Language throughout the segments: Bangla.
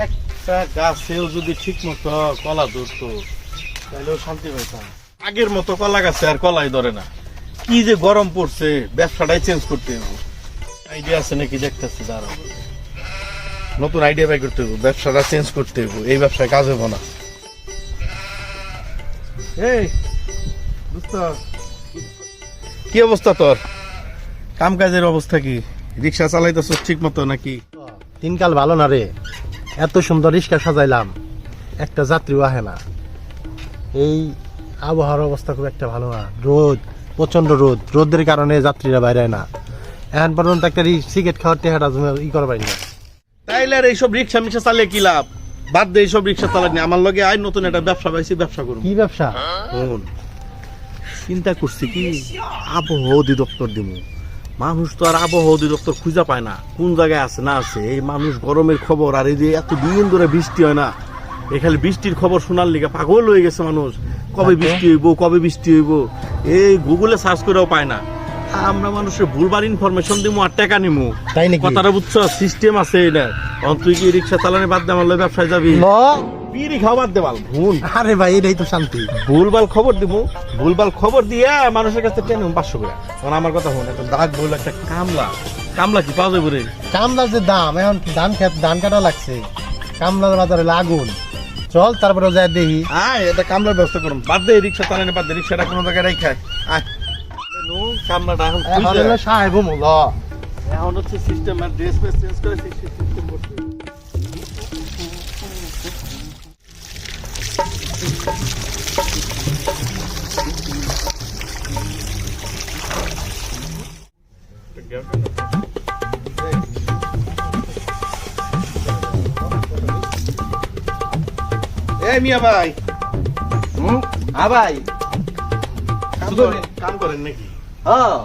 একটা গাছেও যদি ঠিক মতো কলা ধরতো তাহলেও শান্তি পাইতাম। আগের মতো কলা গাছে আর কলাই ধরে না। কি যে গরম পড়ছে, ব্যবসাটাই চেঞ্জ করতে হবে। আইডিয়া আছে নাকি দেখতেছি, দাঁড়াও, নতুন আইডিয়া বাই করতে হবে, ব্যবসাটা চেঞ্জ করতে হবে, এই ব্যবসায় কাজ হবো না। এই দোস্ত, কি অবস্থা তোর? কাম কাজের অবস্থা কি? রিক্সা চালাইতেছ ঠিক মতো নাকি? দিনকাল ভালো না রে, এত সুন্দর রিক্সা সাজাইলাম, একটা যাত্রীও আহে না। এই আবহাওয়ার অবস্থা খুব একটা ভালো না, রোদ, প্রচন্ড রোদ, রোদের কারণে যাত্রীরা বাইরে না। এখন পর্যন্ত একটা সিগারেট খাওয়ার টেহাটা ই করা পারি না। তাইলে আর এইসব রিক্সা মিক্সা চালিয়ে কি লাভ? বাদ দে এইসব রিক্সা চালানি, আমার লগে আয়, নতুন একটা ব্যবসা পাইছি, ব্যবসা করবো। কি ব্যবসা? চিন্তা করছি কি আবহাওয়া অধিদপ্তর দিব। মানুষ তো আর আবহাওয়া অধিদপ্তর খুঁজা পায় না, কোন জায়গায় আছে না আছে। এই মানুষ গরমের খবর, আর এই যে এত দিন ধরে বৃষ্টি হয় না, এখানে বৃষ্টির খবর শোনার লিগে পাগল হয়ে গেছে মানুষ। কবে বৃষ্টি হইব, কবে বৃষ্টি হইব, এই গুগলে সার্চ করেও পায় না। আমরা মানুষের ভুলবার ইনফরমেশন দিব আর টাকা নিমু, তাই নাকি? কথাটা বুঝছো? সিস্টেম আছে এটা। তুই কি রিক্সা চালানি বাদ দে, আমার লগে ব্যবসায় যাবি? বিড়ি খাওয়া বাদ দে বাল, ভুল। আরে ভাই, এটাই তো শান্তি। ভুলভাল খবর দিব, ভুলভাল খবর দিয়ে মানুষের কাছে টেনে 500 করে। কারণ আমার কথা হন, একটা দাগ বলে একটা কামলা, কামলা কি পাওয়া যাবে রে? কামলার যে দাম, এখন ধান কাটা লাগছে, কামলার বাজারে আগুন। চল তারপরে যাই দেখি। আয়, এটা কামলার ব্যবস্থা করুন। বাদ দে রিক্সা চালানি, বাদ দে, রিক্সাটা কোনো জায়গায় রাখা। আয় কামলাটা এখন সাহেব মূল এখন হচ্ছে সিস্টেম, আর ড্রেস মেস চেঞ্জ করে সিস্টেম করতে। এই মিয়া ভাই, হ্যাঁ ভাই, কাম করেন নাকি? হ্যাঁ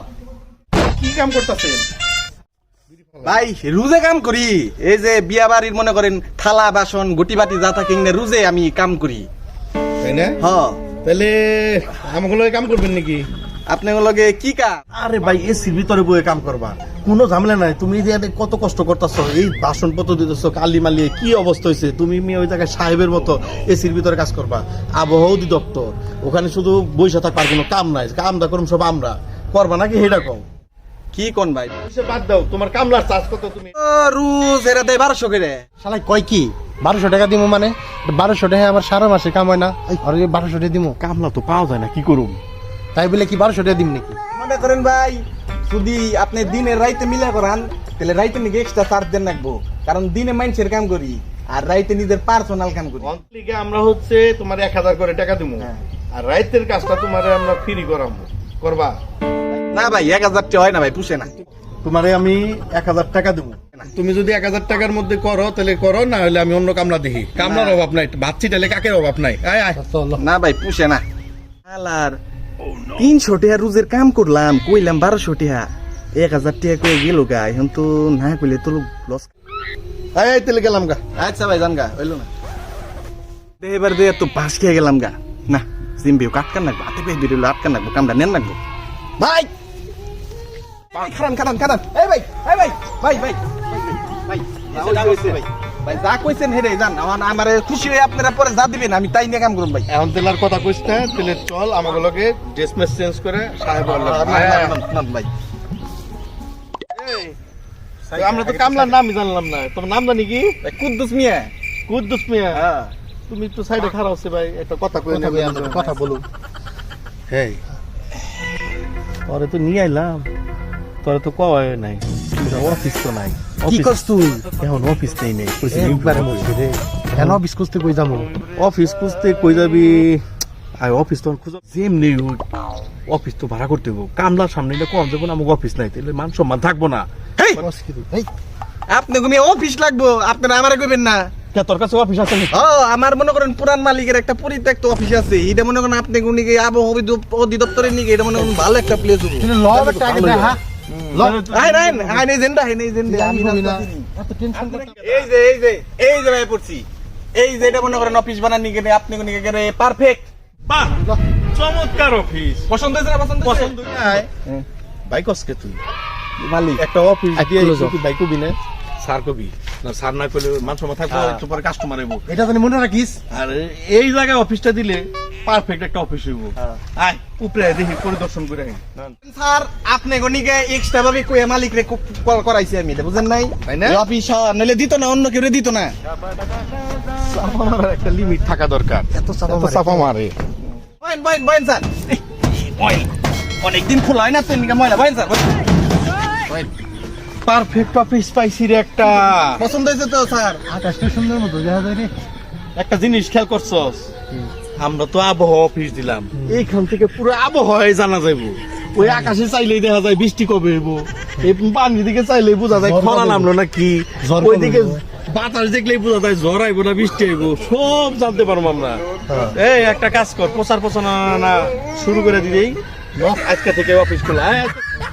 কি কাম করতেছেন ভাই, রুজে কাম করি। এই যে বিয়া বাড়ির মনে করেন থালা বাসন গুটি বাটি যা থাকে রুজে আমি কাম করি। তাই না? হ্যাঁ, তাহলে আমাকে লগে কাম করবেন নাকি? আপনার লগে কি কাম? আরে ভাই, এসির ভিতরে বয়ে কাম করবা, কোনো ঝামেলা নাই। তুমি যে কত কষ্ট করতেছো, এই বাসনপত্র দিতেছো কালি মালিয়ে, কি অবস্থা হয়েছে। তুমি মেয়ে ওই জায়গায় সাহেবের মতো এসির ভিতরে কাজ করবা। আবহাওয়া অধিদপ্তর, ওখানে শুধু বসে থাকবার কোনো কাম নাই। কামটা করুম সব আমরা, করবা নাকি হেডা কম? কি কোন ভাই? বাদ দাও, তোমার কামলার চার্জ কত? তুমি রুজ এরা দেয় 1200 করে। শালাই কয় কি 1200 টাকা দিব? মানে 1200 টাকা আমার সারা মাসে কাম হয় না, আর 1200 টাকা দিব? কামলা তো পাওয়া যায় না, কি করুম? তাই বলে কি 1200 টাকা দিব নাকি? মনে করেন ভাই, যদি আপনি দিনের রাইতে মিলা করান তাহলে রাইতে নাকি এক্সট্রা চার্জ দেন রাখবো, কারণ দিনে মানুষের কাম করি আর রাইতে নিজের পার্সোনাল কাম করি। মন্থলিকে আমরা হচ্ছে তোমার 1000 করে টাকা দিব, আর রাইতের কাজটা তোমার আমরা ফ্রি করাবো, করবা? না ভাই, 1000 টাকা হয় না ভাই, পুষে না। তোমারে আমি 1000 টাকা দেবো। তুমি যদি 1000 টাকার মধ্যে করো তাহলে করো, না হলে আমি অন্য কামলা দেখি। কামলার অভাব নাই, ভাবছি তাহলে কাকের অভাব নাই। আয় আয়। না ভাই, পুষে না। আলার 300 টাকা রোজের কাম করলাম, কইলাম 1200 টাকা, 1000 টাকা কয়ে গেল গা। এখন তো না কইলে তো লস। আয় আয়, তাহলে গেলাম গা। আচ্ছা ভাই, জান গা, হইলো না। এবার দিয়ে তো বাস খেয়ে গেলাম গা। না জিম্বিও কাটকান লাগবো, হাতে পেয়ে বেরিয়ে আটকান লাগবো, কামটা নেন লাগবো। ভাই খারান খারান খারান, এই ভাই, এই ভাই, ভাই ভাই ভাই ভাই ভাই, যা কইছেন হেরে জান। আমার খুশি হয়ে আপনারা পরে যা দিবেন আমি তাই নিয়ে কাম করুন ভাই। এখন তেলার কথা কইছ না, তাহলে চল আমাকে লগে ড্রেস মেস চেঞ্জ করে সাহেব ভাই। আমরা তো কামলার নামই জানলাম না, তোমার নাম জানি কি? কুদ্দুস মিয়া। কুদ্দুস মিয়া। তুমি একটু সাইডে খারাপ হচ্ছে ভাই, একটা কথা কই নেবে। কথা বলুন। হেই, তোরে তো নিয়ে আইলাম, তোরে তো কয় নাই, অফিস তো নাই। কি করছ তুই? এখন অফিস নেই নেই, একবারে মুশকিল রে। কেন অফিস খুঁজতে কই যাবো? অফিস খুঁজতে কই যাবি? আর অফিস তো খুঁজো যেমনি হোক, অফিস তো ভাড়া করতে হইব। কামলার সামনে এটা কম দেবো না, আমাকে অফিস নাই, তাহলে মান সম্মান থাকবো না। আপনি ঘুমিয়ে অফিস লাগবো, আপনারা আমারে কইবেন না। তোর কাছে অফিস আছে? আমার মনে করেন পুরান মালিকের একটা পরিত্যক্ত অফিস আছে, এটা মনে করেন আপনি গুনিকে আবহাওয়া অধিদপ্তরের নিকে, এটা মনে করেন ভালো একটা প্লেস হবে। এই যে ভাই পড়ছি, এই যে এটা মনে করেন অফিস বানান নিকে আপনি গুনিকে গেলে পারফেক্ট। বাহ, চমৎকার অফিস। পছন্দ হয়েছে না? পছন্দ পছন্দ বাইক তুই মালিক একটা অফিস দিয়ে বাইক কবি না, স্যার কবি না স্যার না করলে মান সম্মান থাকবো, একটু পরে কাস্টমার এবো। এটা জানি মনে রাখিস। আর এই জায়গায় অফিসটা দিলে পারফেক্ট একটা অফিস হইব। আয় উপরে আয়, দেখি পরিদর্শন করে আয়। স্যার আপনি গনিকে এক্সট্রা ভাবে কই মালিক রে কল করাইছি আমি, এটা বুঝেন নাই? তাই না? অফিস নলে দিত না, অন্য কেউ দিত না। চাপা মারার একটা লিমিট থাকা দরকার। এত চাপা মারে। বয়েন বয়েন বয়েন স্যার। অনেকদিন খোলা হয় না তো এদিকে ময়লা। বয়েন স্যার, পারফেক্ট অফিস পাইছি রে একটা। পছন্দ হয়েছে তো স্যার? আকাশটা সুন্দর মতো দেখা যায় রে। একটা জিনিস খেয়াল করছস, আমরা তো আবহাওয়া অফিস দিলাম, এইখান থেকে পুরো আবহাওয়ায় জানা যাইবো। ওই আকাশে চাইলেই দেখা যায় বৃষ্টি কবে হইব, এই পানির দিকে চাইলেই বোঝা যায় খরা নামলো নাকি, ওইদিকে বাতাস দেখলেই বোঝা যায় ঝড় আইবো না বৃষ্টি আইব, সব জানতে পারবো আমরা। এই একটা কাজ কর, প্রচার প্রচারণা শুরু করে দিলেই আজকে থেকে অফিস খোলা।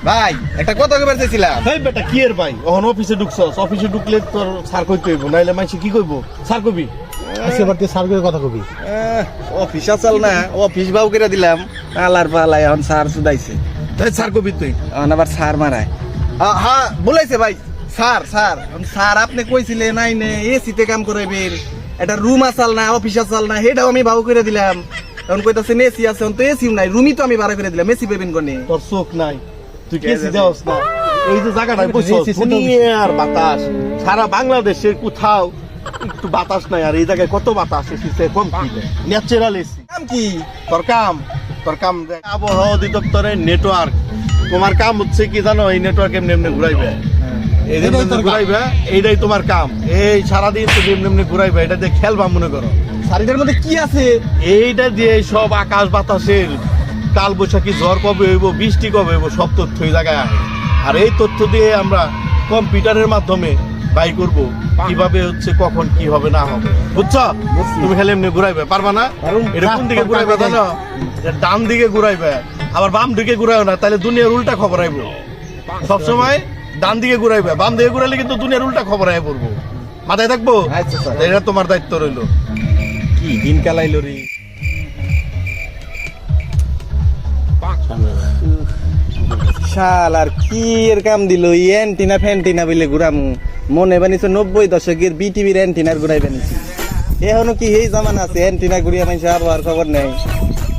ভাই একটা কথা কইবার চাইছিলাম। এই বেটা কি এর ভাই, ওখানে অফিসে ঢুকছস, অফিসে ঢুকলে তোর স্যার কইতে হইব, নাইলে মাইসে কি কইব? স্যার কবি আজকে বাড়তে সার্ভের কথা কবি। অফিস আসাল না, অফিস বাউ করে দিলাম, আলার পালাই এখন স্যার সুদাইছে। স্যার কবি তুই এখন আবার স্যার মারায়। হ্যাঁ বলাইছে ভাই, স্যার স্যার স্যার আপনি কইছিলেন নাই নে এসিতে কাম করাইবেন, এটা রুম আসাল না অফিস আসাল না, সেটাও আমি বাউ করে দিলাম। এখন কইতাছেন এসি আছে, এখন তো এসিও নাই, রুমই তো আমি ভাড়া করে দিলাম, এসি পাবেন কোনে? তোর চোখ নাই, তুই কেসি দেওস না। এই যে জায়গাটায় বসছস, দুনিয়ার বাতাস, সারা বাংলাদেশের কোথাও একটু বাতাস নাই, আর এই জায়গায় কত বাতাস, এসিতে কম কি ন্যাচারাল এসি। কাম কি? তোর কাম দেখ। আবহাওয়া অধিদপ্তরের নেটওয়ার্ক, তোমার কাম হচ্ছে কি জানো? এই নেটওয়ার্ক এমনি এমনি ঘুরাইবে, এই যে এমনি ঘুরাইবে, এইটাই তোমার কাম। এই সারাদিন তুমি এমনি এমনি ঘুরাইবে, এটা দিয়ে খেলবা মনে করো। শাড়িটার মধ্যে কি আছে? এইটা দিয়ে সব আকাশ বাতাসের কাল বৈশাখী ঝড় কবে হইব, বৃষ্টি কবে হইব, সব তথ্য এই জায়গায় আসে। আর এই তথ্য দিয়ে আমরা কম্পিউটারের মাধ্যমে বাই করব কিভাবে হচ্ছে কখন কি হবে না হবে, বুঝছো? তুমি খালি এমনি ঘুরাইবে, পারবা না? এটা কোন দিকে ঘুরাইবে জানো? এটা ডান দিকে ঘুরাইবে, আবার বাম দিকে ঘুরাইও না, তাহলে দুনিয়ার উল্টা খবর আইব। সবসময় ডান দিকে ঘুরাইবে, বাম দিকে ঘুরাইলে কিন্তু দুনিয়ার উল্টা খবর আয় পড়বো। মাথায় থাকবো? আচ্ছা স্যার। এটা তোমার দায়িত্ব রইলো। কি দিন কালাইলো রে। শাল আর কি এর কাম দিল, অ্যান্টিনা ফ্যান্টিনা বলে ঘুরাম, মনে বানিয়েছে 90 দশকের বিটিভির অ্যান্টিনার ঘুরাই বানিয়েছি। এখনো কি এই জামান আছে অ্যান্টিনা ঘুরিয়ে মানুষ আবহাওয়ার খবর নেই?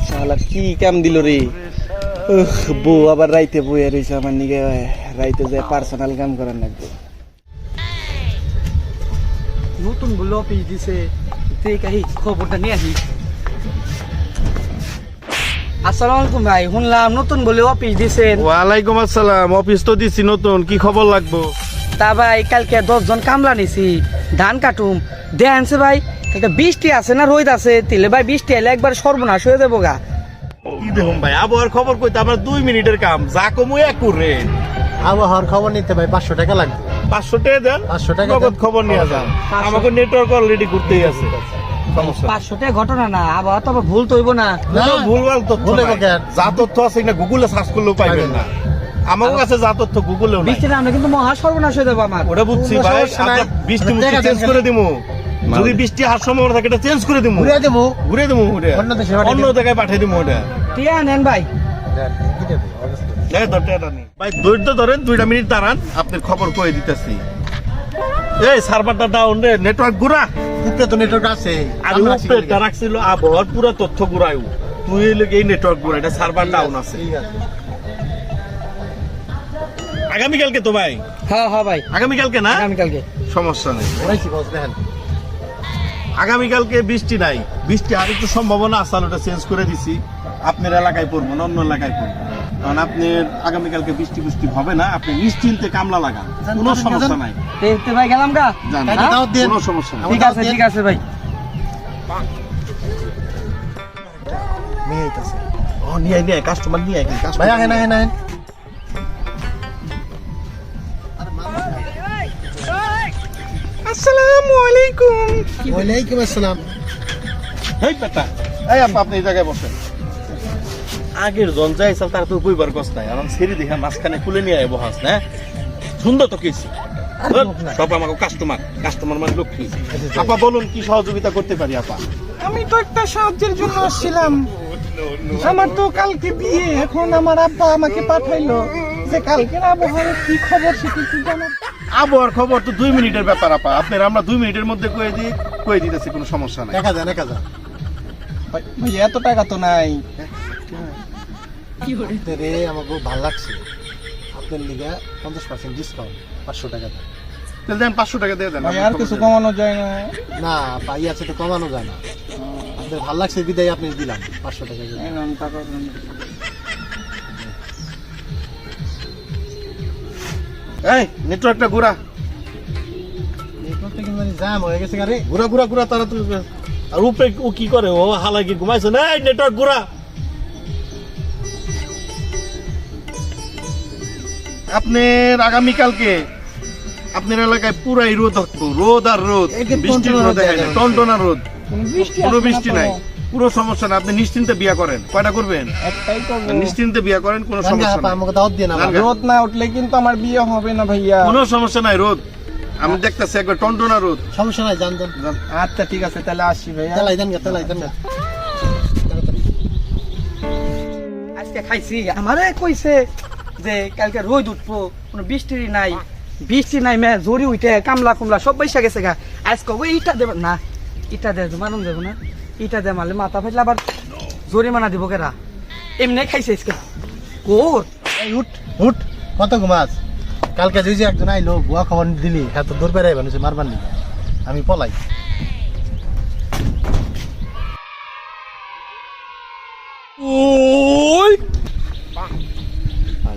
শাল আর কি কাম দিল রে। বউ আবার রাইতে বইয়া রয়েছে আমার নিকে, রাইতে যায় পার্সোনাল কাম করার লাগবে। নতুন বলে অফিস দিছে, এই খবরটা নিয়ে আসি। আসসালামু আলাইকুম ভাই, শুনলাম নতুন বলে অফিস দিছেন। ওয়ালাইকুম আসসালাম, অফিস তো দিছি নতুন, কি খবর লাগবো? তা ভাই কালকে 10 জন কামলা নিছি, ধান কাটুম। দেখছে ভাই একটা বৃষ্টি আছে না রোদ আছে, তিলে ভাই বৃষ্টি এলে একবার সর্বনাশ হয়ে যাবো গা। কি দেখুন ভাই, আবহাওয়ার খবর কইতে আমার 2 মিনিটের কাম, যা কমু একুরে। আবহাওয়ার খবর নিতে ভাই 500 টাকা লাগবে। 500 টাকা দেন, 500 টাকা নগদ দেন। খবর নিয়ে যান। আমাকে নেটওয়ার্ক অলরেডি ঘুরতেই আছে, সমস্যা 500 টাকা ঘটনা না, আবার তো আবার ভুল তো হইব না। ভুলভাল তথ্য ভুলে নাই। গেছেন। যা তথ্য আছে না গুগলে সার্চ করলেও পাইবেন না, আমার কাছে যা তথ্য গুগলেও নাই। বৃষ্টি নামলে কিন্তু মহা সর্বনাশ হয়ে যাবো আমার। ওটা বুঝছি কোনো ভাই, সমস্যা নাই। আমরা বৃষ্টি মুষ্টি দেখা চেঞ্জ যাচ্ছে। করে দিমু, যদি বৃষ্টি হার সম্ভাবনা থাকে এটা চেঞ্জ করে দিমু, ঘুরিয়ে দেবো। ঘুরে দিমু, ওটা অন্য দেশে পাঠিয়ে অন্য দিমু। জায়গায় পাঠিয়ে দিমু। ওটা টিয়া নেন ভাই। ভাই ধৈর্য ধরেন, 2 মিনিট দাঁড়ান, আপনার খবর কয়ে দিতেছি। এই সার্ভারটা ডাউন রে, নেটওয়ার্ক গুড়া। উপরে তো নেটওয়ার্ক আছে। আর আমরা উপরেটা রাখছিল আবহাওয়ার পুরো তথ্য গুড়াইও, তুই এই নেটওয়ার্ক গুড়া, এটা সার্ভার ডাউন আছে। ঠিক আছে। আগামীকালকে তো ভাই, হ্যাঁ হ্যাঁ ভাই, আগামীকালকে না, আগামীকালকে। সমস্যা নেই। ওরাইছি বস দেখেন। আগামীকালকে বৃষ্টি নাই, বৃষ্টি আর একটু সম্ভাবনা আছে, ওটা চেঞ্জ করে দিছি। আপনার এলাকায় পড়বো না, অন্য এলাকায় পড়বো, কারণ আপনার আগামীকালকে বৃষ্টি বৃষ্টি হবে না, আপনি নিশ্চিন্তে কামলা লাগান, কোনো সমস্যা নাই। দেখতে ভাই গেলাম গা। জান, তাইলে দাওয়াত দিন। কোনো সমস্যা নাই। ঠিক আছে ঠিক আছে ভাই। মেয়ে আইতাছে। ও নিয়ে নিয়ে কাস্টমার নিয়ে আয়, ভাই আহেন আহেন আহেন। আসসালামু আলাইকুম। ওয়ালাইকুম আসসালাম। এই বেটা, এই আপা আপনি এই জায়গায় বসেন। আগের জন যাইছাল তার তো কইবার কষ্ট নাই, এখন ছেড়ে দেখা মাঝখানে খুলে নিয়ে আয় বহাস না, সুন্দর তো কইছি। সব আমাকে কাস্টমার মানে লক্ষ্মী। আপা বলুন কি সহযোগিতা করতে পারি আপা? আমি তো একটা সাহায্যের জন্য আসছিলাম। আমার তো কালকে বিয়ে, এখন আমার আব্বা আমাকে পাঠাইলো যে কালকের আবহাওয়ার কি খবর সেটা একটু জানার। আবহাওয়ার খবর তো 2 মিনিটের ব্যাপার আপা, আপনার আমরা 2 মিনিটের মধ্যে কয়ে দিতেছি, কোনো সমস্যা নাই। 1000 ভাই এত টাকা তো নাই। রে আমার খুব ভালো লাগছে আপনার লিগে 50% ডিসকাউন্ট 500 টাকা দেন। তাহলে দেন 500 টাকা দিয়ে দেন। ভাই আর কিছু কমানো যায় না? না পাই আছে তো কমানো যায় না, আপনার ভালো লাগছে বিদায় আপনি দিলাম 500 টাকা দিয়ে। এই নেন টাকা দেন। এই নেটওয়ার্কটা ঘোরা এই করতে কিন্তু জাম হয়ে গেছে গাড়ি। ঘোরা ঘোরা ঘোরা তাড়াতাড়ি। আর উপরে ও কি করে, ও হালাই কি ঘুমাইছে না? নেটওয়ার্ক ঘোরা। আপনার আগামীকালকে আপনার এলাকায় পুরাই রোদ থাকবো, রোদ আর রোদ, এই যে বৃষ্টির টনটনা রোদ দেখায় না, রোদ। টনটনা রোদ, কোনো বৃষ্টি আসবে না নাই, তো। পুরো সমস্যা না। আপনি নিশ্চিন্তে বিয়া করেন। কয়টা করবেন? একটাই করবো। নিশ্চিন্তে বিয়া করেন, কোনো সমস্যা নাই। আমাকে দাওয়াত দিয়ে না জান গা। রোদ না উঠলে কিন্তু আমার বিয়ে হবে না ভাইয়া। কোনো সমস্যা নাই, রোদ আমি দেখতেছি একবার টনটনা রোদ। সমস্যা নাই, জান জান আচ্ছা ঠিক আছে তাহলে আসি ভাইয়া। তেলাই দেন গা, তেলাই দেন গা। তাড়াতাড়ি। আজকে খাইছি, আমারে কইছে যে কালকে রোদ উঠবো, কোনো বৃষ্টি নাই, বৃষ্টি নাই, মে জরি উঠে কামলা কুমলা সব বৈশা গেছে গা। আজকে ওই ইটা দেব না, ইটা দে মারুন দেবো না, ইটা দে মারলে মাথা ফাইলে আবার জরিমানা দিব কেরা। এমনি খাইছে আজকে কোর। এই উঠ উঠ, কত ঘুমাস? কালকে যে একজন আইলো বুয়া খবর দিলি, এত দূর বেড়াই বানিয়েছে মারবার নিকে, আমি পলাই। ওই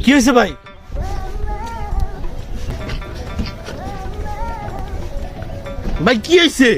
কি হয়েছে ভাই? ভাই কি হয়েছে?